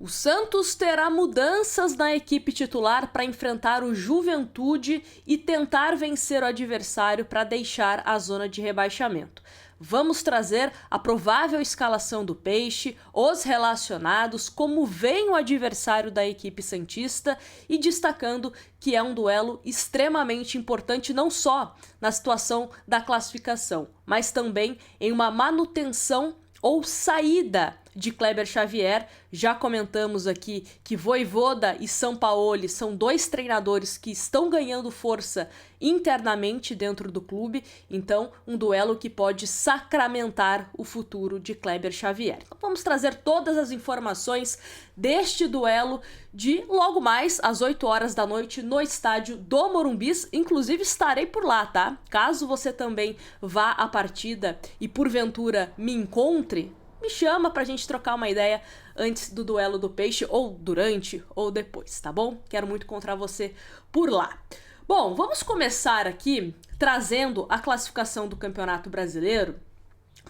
O Santos terá mudanças na equipe titular para enfrentar o Juventude e tentar vencer o adversário para deixar a zona de rebaixamento. Vamos trazer a provável escalação do Peixe, os relacionados, como vem o adversário da equipe santista e destacando que é um duelo extremamente importante não só na situação da classificação, mas também em uma manutenção ou saída de Kleber Xavier. Já comentamos aqui que Vojvoda e Sampaoli são dois treinadores que estão ganhando força internamente dentro do clube, então um duelo que pode sacramentar o futuro de Kleber Xavier. Então vamos trazer todas as informações deste duelo de logo mais às 8 horas da noite no estádio do Morumbi. Inclusive estarei por lá, tá? Caso você também vá à partida e porventura me encontre, me chama pra gente trocar uma ideia antes do duelo do Peixe, ou durante, ou depois, tá bom? Quero muito encontrar você por lá. Bom, vamos começar aqui trazendo a classificação do Campeonato Brasileiro,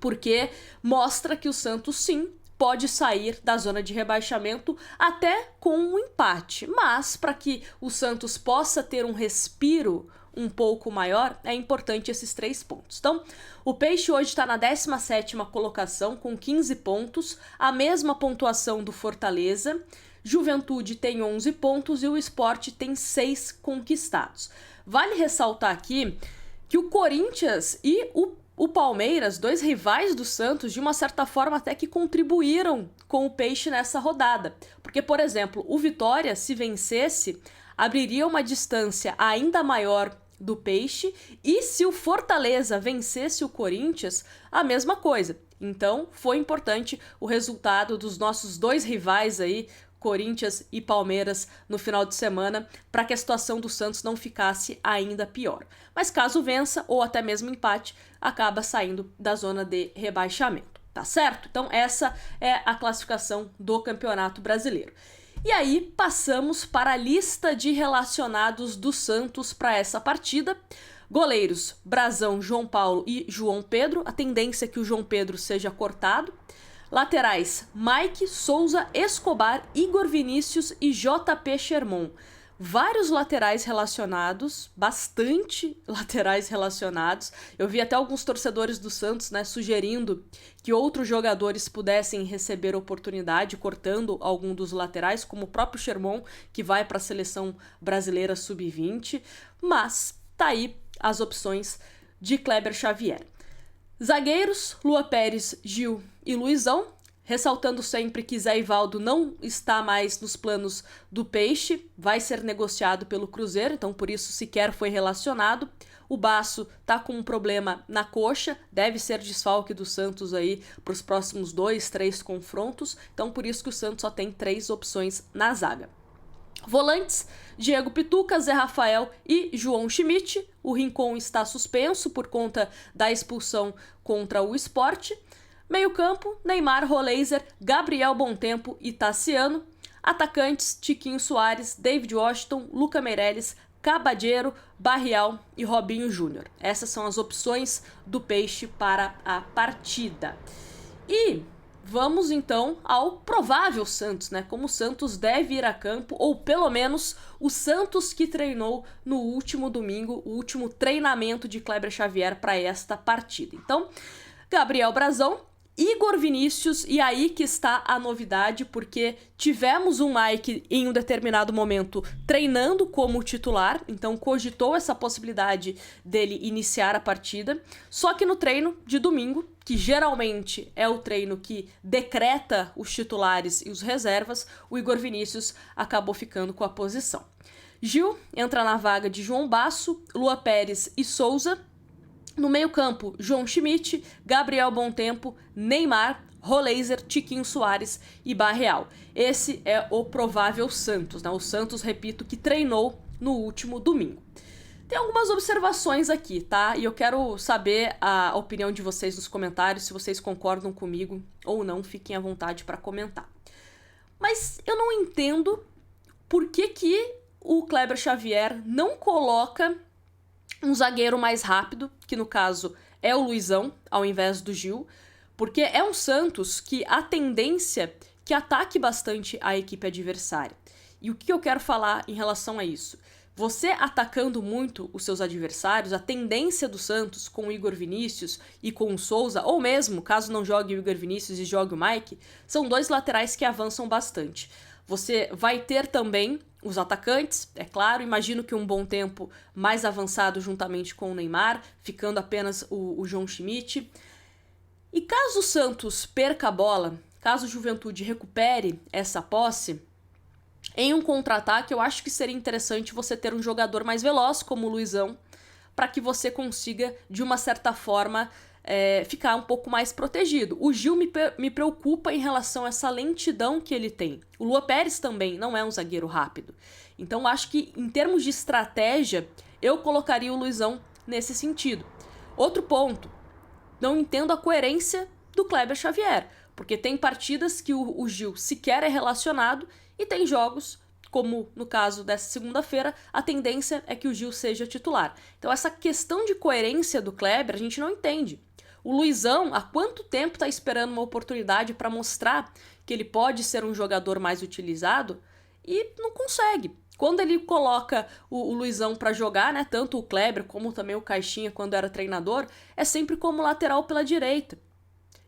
porque mostra que o Santos, sim, pode sair da zona de rebaixamento até com um empate. Mas, para que o Santos possa ter um respiro um pouco maior, é importante esses 3 pontos. Então, o Peixe hoje está na 17ª colocação com 15 pontos, a mesma pontuação do Fortaleza. Juventude tem 11 pontos e o Sport tem 6 conquistados. Vale ressaltar aqui que o Corinthians e o Palmeiras, 2 rivais do Santos, de uma certa forma até que contribuíram com o Peixe nessa rodada. Porque, por exemplo, o Vitória, se vencesse, abriria uma distância ainda maior do Peixe, e se o Fortaleza vencesse o Corinthians, a mesma coisa. Então, foi importante o resultado dos nossos 2 rivais aí, Corinthians e Palmeiras, no final de semana, para que a situação do Santos não ficasse ainda pior. Mas caso vença, ou até mesmo empate, acaba saindo da zona de rebaixamento, tá certo? Então essa é a classificação do Campeonato Brasileiro. E aí passamos para a lista de relacionados do Santos para essa partida. Goleiros: Brazão, João Paulo e João Pedro. A tendência é que o João Pedro seja cortado. Laterais: Mike, Souza, Escobar, Igor Vinícius e JP Sherman. Vários laterais relacionados, bastante laterais relacionados. Eu vi até alguns torcedores do Santos, né, sugerindo que outros jogadores pudessem receber oportunidade, cortando algum dos laterais, como o próprio Sherman, que vai para a seleção brasileira sub-20. Mas tá aí as opções de Kleber Xavier. Zagueiros: Lua Pérez, Gil e Luizão. Ressaltando sempre que Zé Ivaldo não está mais nos planos do Peixe, vai ser negociado pelo Cruzeiro, então por isso sequer foi relacionado. O Basso tá com um problema na coxa, deve ser desfalque do Santos aí para os próximos 2, 3 confrontos, então por isso que o Santos só tem 3 opções na zaga. Volantes: Diego Pituca, Zé Rafael e João Schmidt. O Rincon está suspenso por conta da expulsão contra o Sport. Meio-campo: Neymar, Roleiser, Gabriel Bontempo e Tassiano. Atacantes: Tiquinho Soares, David Washington, Luca Meireles, Cabadeiro, Barrial e Robinho Júnior. Essas são as opções do Peixe para a partida. E vamos então ao provável Santos, né? Como o Santos deve ir a campo, ou pelo menos o Santos que treinou no último domingo, o último treinamento de Kleber Xavier para esta partida. Então, Gabriel Brazão, Igor Vinícius, e aí que está a novidade, porque tivemos um Mike em um determinado momento treinando como titular, então cogitou essa possibilidade dele iniciar a partida, só que no treino de domingo, que geralmente é o treino que decreta os titulares e os reservas, o Igor Vinícius acabou ficando com a posição. Gil entra na vaga de João Basso, Lua Pérez e Souza. No meio-campo: João Schmidt, Gabriel Bontempo, Neymar, Roleiser, Tiquinho Soares e Barreal. Esse é o provável Santos, né? O Santos, repito, que treinou no último domingo. Tem algumas observações aqui, tá? E eu quero saber a opinião de vocês nos comentários, se vocês concordam comigo ou não, fiquem à vontade para comentar. Mas eu não entendo por que o Kleber Xavier não coloca um zagueiro mais rápido, que no caso é o Luizão, ao invés do Gil, porque é um Santos que a tendência que ataque bastante a equipe adversária. E o que eu quero falar em relação a isso? Você atacando muito os seus adversários, a tendência do Santos com o Igor Vinícius e com o Souza, ou mesmo, caso não jogue o Igor Vinícius e jogue o Mike, são dois laterais que avançam bastante. Você vai ter também os atacantes, é claro, imagino que um Bom Tempo mais avançado juntamente com o Neymar, ficando apenas o João Schmidt. E caso o Santos perca a bola, caso o Juventude recupere essa posse, em um contra-ataque, eu acho que seria interessante você ter um jogador mais veloz, como o Luizão, para que você consiga, de uma certa forma, ficar um pouco mais protegido. O Gil me preocupa em relação a essa lentidão que ele tem. O Lua Pérez também não é um zagueiro rápido. Então, acho que, em termos de estratégia, eu colocaria o Luizão nesse sentido. Outro ponto, não entendo a coerência do Kleber Xavier, porque tem partidas que o Gil sequer é relacionado e tem jogos, como no caso dessa segunda-feira, a tendência é que o Gil seja titular. Então essa questão de coerência do Kleber a gente não entende. O Luizão, há quanto tempo está esperando uma oportunidade para mostrar que ele pode ser um jogador mais utilizado e não consegue. Quando ele coloca o Luizão para jogar, né, tanto o Kleber como também o Caixinha quando era treinador, é sempre como lateral pela direita.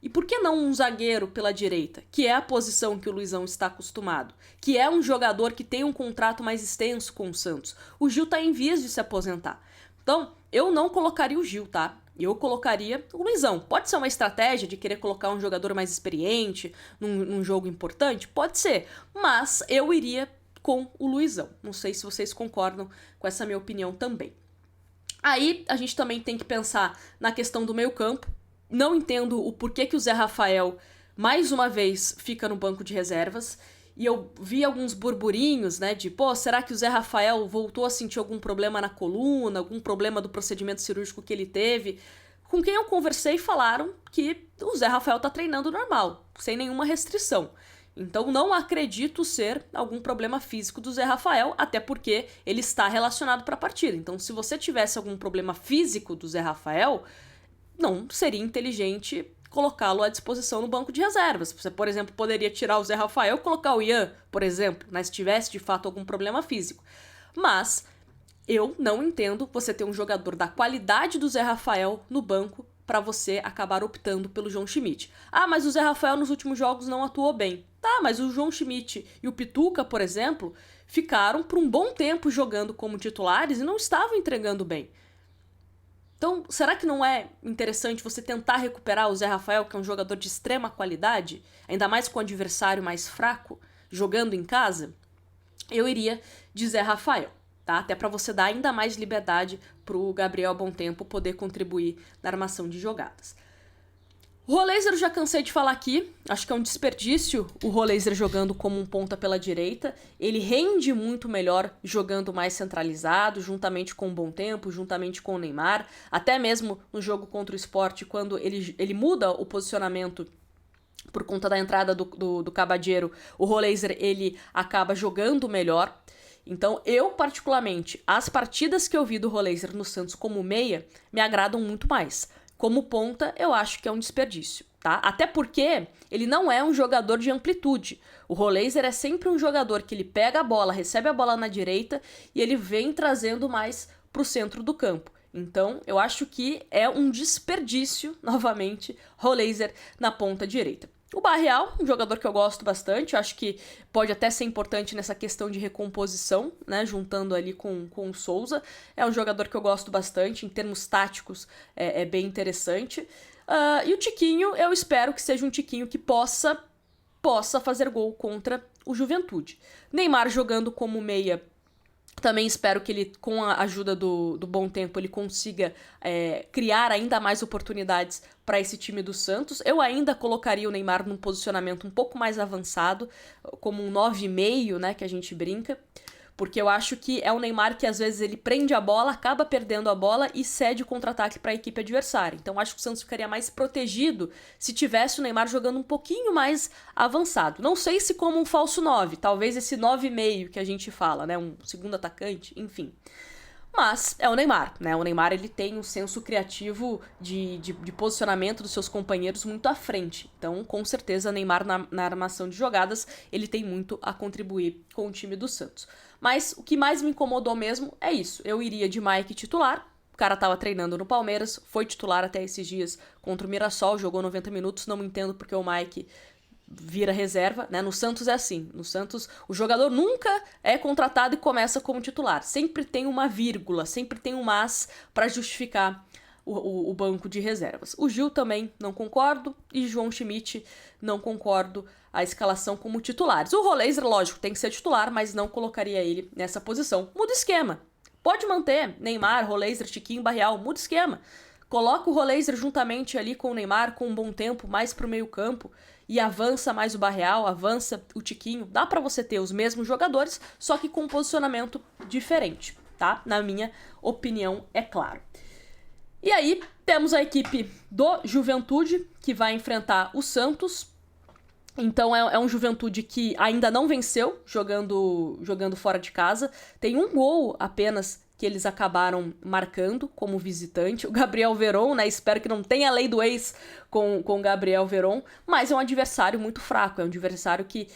E por que não um zagueiro pela direita, que é a posição que o Luizão está acostumado, que é um jogador que tem um contrato mais extenso com o Santos? O Gil está em vias de se aposentar. Então, eu não colocaria o Gil, tá? Eu colocaria o Luizão. Pode ser uma estratégia de querer colocar um jogador mais experiente num jogo importante? Pode ser, mas eu iria com o Luizão. Não sei se vocês concordam com essa minha opinião também. Aí, a gente também tem que pensar na questão do meio-campo. Não entendo o porquê que o Zé Rafael, mais uma vez, fica no banco de reservas. E eu vi alguns burburinhos, né, de, será que o Zé Rafael voltou a sentir algum problema na coluna, algum problema do procedimento cirúrgico que ele teve? Com quem eu conversei falaram que o Zé Rafael tá treinando normal, sem nenhuma restrição. Então não acredito ser algum problema físico do Zé Rafael, até porque ele está relacionado para a partida. Então se você tivesse algum problema físico do Zé Rafael, não seria inteligente colocá-lo à disposição no banco de reservas. Você, por exemplo, poderia tirar o Zé Rafael e colocar o Ian, por exemplo, se tivesse de fato algum problema físico. Mas eu não entendo você ter um jogador da qualidade do Zé Rafael no banco para você acabar optando pelo João Schmidt. Ah, mas o Zé Rafael nos últimos jogos não atuou bem. Tá, mas o João Schmidt e o Pituca, por exemplo, ficaram por um bom tempo jogando como titulares e não estavam entregando bem. Então, será que não é interessante você tentar recuperar o Zé Rafael, que é um jogador de extrema qualidade, ainda mais com o adversário mais fraco, jogando em casa? Eu iria de Zé Rafael, tá? Até para você dar ainda mais liberdade pro Gabriel Bom Tempo poder contribuir na armação de jogadas. O Roleiser eu já cansei de falar aqui, acho que é um desperdício o Roleiser jogando como um ponta pela direita. Ele rende muito melhor jogando mais centralizado, juntamente com o Bom Tempo, juntamente com o Neymar. Até mesmo no jogo contra o Sport, quando ele muda o posicionamento por conta da entrada do Cabadeiro, o Roleiser ele acaba jogando melhor. Então eu, particularmente, as partidas que eu vi do Roleiser no Santos como meia me agradam muito mais. Como ponta, eu acho que é um desperdício, tá? Até porque ele não é um jogador de amplitude. O Roleiser é sempre um jogador que ele pega a bola, recebe a bola na direita e ele vem trazendo mais pro centro do campo. Então, eu acho que é um desperdício, novamente, Roleiser na ponta direita. O Barreal, um jogador que eu gosto bastante, acho que pode até ser importante nessa questão de recomposição, né, juntando ali com o Souza. É um jogador que eu gosto bastante, em termos táticos é bem interessante. E o Tiquinho, eu espero que seja um Tiquinho que possa fazer gol contra o Juventude. Neymar jogando como meia, também espero que ele, com a ajuda do Bom Tempo, ele consiga criar ainda mais oportunidades para esse time do Santos. Eu ainda colocaria o Neymar num posicionamento um pouco mais avançado, como um 9,5, né, que a gente brinca, porque eu acho que é um Neymar que às vezes ele prende a bola, acaba perdendo a bola e cede o contra-ataque para a equipe adversária. Então acho que o Santos ficaria mais protegido se tivesse o Neymar jogando um pouquinho mais avançado. Não sei se como um falso 9, talvez esse 9,5 que a gente fala, né, um segundo atacante, enfim. Mas é o Neymar, né? O Neymar, ele tem um senso criativo de posicionamento dos seus companheiros muito à frente. Então, com certeza, o Neymar na armação de jogadas, ele tem muito a contribuir com o time do Santos. Mas o que mais me incomodou mesmo é isso. Eu iria de Mike titular. O cara tava treinando no Palmeiras, foi titular até esses dias contra o Mirassol, jogou 90 minutos. Não entendo porque o Mike vira reserva, né? No Santos é assim. No Santos, o jogador nunca é contratado e começa como titular. Sempre tem uma vírgula, sempre tem um mas para justificar o banco de reservas. O Gil também não concordo e João Schmidt não concordo a escalação como titulares. O Roleiser, lógico, tem que ser titular, mas não colocaria ele nessa posição. Muda esquema. Pode manter Neymar, Roleiser, Tiquinho, Barreal, muda esquema. Coloca o Roleiser juntamente ali com o Neymar, com um bom tempo, mais pro meio campo, e avança mais o Barreal, avança o Tiquinho. Dá pra você ter os mesmos jogadores, só que com um posicionamento diferente, tá? Na minha opinião, é claro. E aí, temos a equipe do Juventude, que vai enfrentar o Santos. Então é um Juventude que ainda não venceu jogando fora de casa. Tem um gol apenas que eles acabaram marcando como visitante. O Gabriel Veron, né? Espero que não tenha lei do ex com o Gabriel Veron, mas é um adversário muito fraco. É um adversário que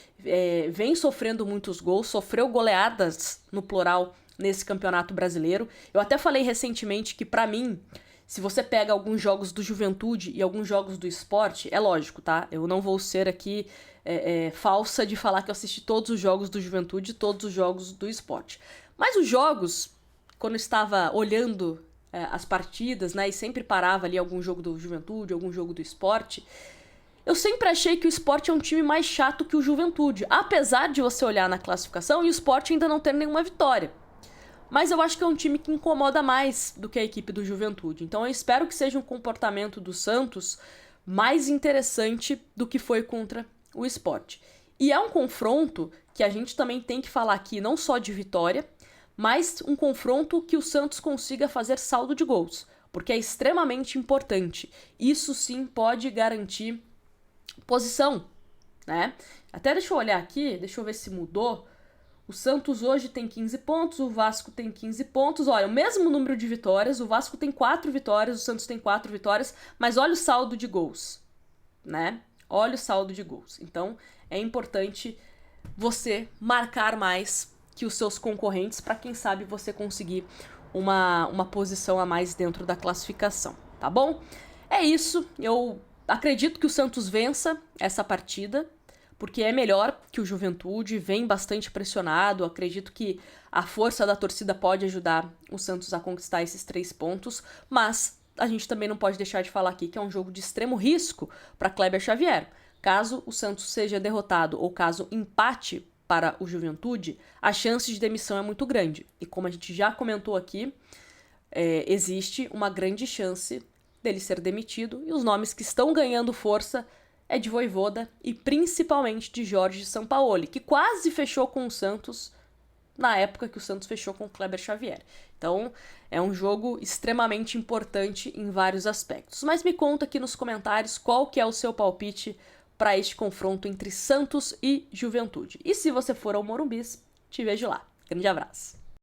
vem sofrendo muitos gols, sofreu goleadas, no plural, nesse campeonato brasileiro. Eu até falei recentemente que, pra mim, se você pega alguns jogos do Juventude e alguns jogos do Sport, é lógico, tá? Eu não vou ser aqui falsa de falar que eu assisti todos os jogos do Juventude e todos os jogos do Sport. Mas os jogos, quando eu estava olhando as partidas, né, e sempre parava ali algum jogo do Juventude, algum jogo do Sport, eu sempre achei que o Sport é um time mais chato que o Juventude, apesar de você olhar na classificação e o Sport ainda não ter nenhuma vitória. Mas eu acho que é um time que incomoda mais do que a equipe do Juventude. Então eu espero que seja um comportamento do Santos mais interessante do que foi contra o Sport. E é um confronto que a gente também tem que falar aqui não só de vitória, mas um confronto que o Santos consiga fazer saldo de gols, porque é extremamente importante. Isso sim pode garantir posição, né? Até deixa eu olhar aqui, deixa eu ver se mudou. O Santos hoje tem 15 pontos, o Vasco tem 15 pontos. Olha, o mesmo número de vitórias, o Vasco tem 4 vitórias, o Santos tem 4 vitórias, mas olha o saldo de gols, né? Olha o saldo de gols. Então, é importante você marcar mais que os seus concorrentes para, quem sabe, você conseguir uma posição a mais dentro da classificação, tá bom? É isso, eu acredito que o Santos vença essa partida, porque é melhor que o Juventude, vem bastante pressionado. Acredito que a força da torcida pode ajudar o Santos a conquistar esses 3 pontos, mas a gente também não pode deixar de falar aqui que é um jogo de extremo risco para Kleber Xavier. Caso o Santos seja derrotado ou caso empate para o Juventude, a chance de demissão é muito grande. E como a gente já comentou aqui, existe uma grande chance dele ser demitido, e os nomes que estão ganhando força é de Vojvoda e principalmente de Jorge Sampaoli, que quase fechou com o Santos na época que o Santos fechou com o Kleber Xavier. Então, é um jogo extremamente importante em vários aspectos. Mas me conta aqui nos comentários qual que é o seu palpite para este confronto entre Santos e Juventude. E se você for ao Morumbis, te vejo lá. Grande abraço.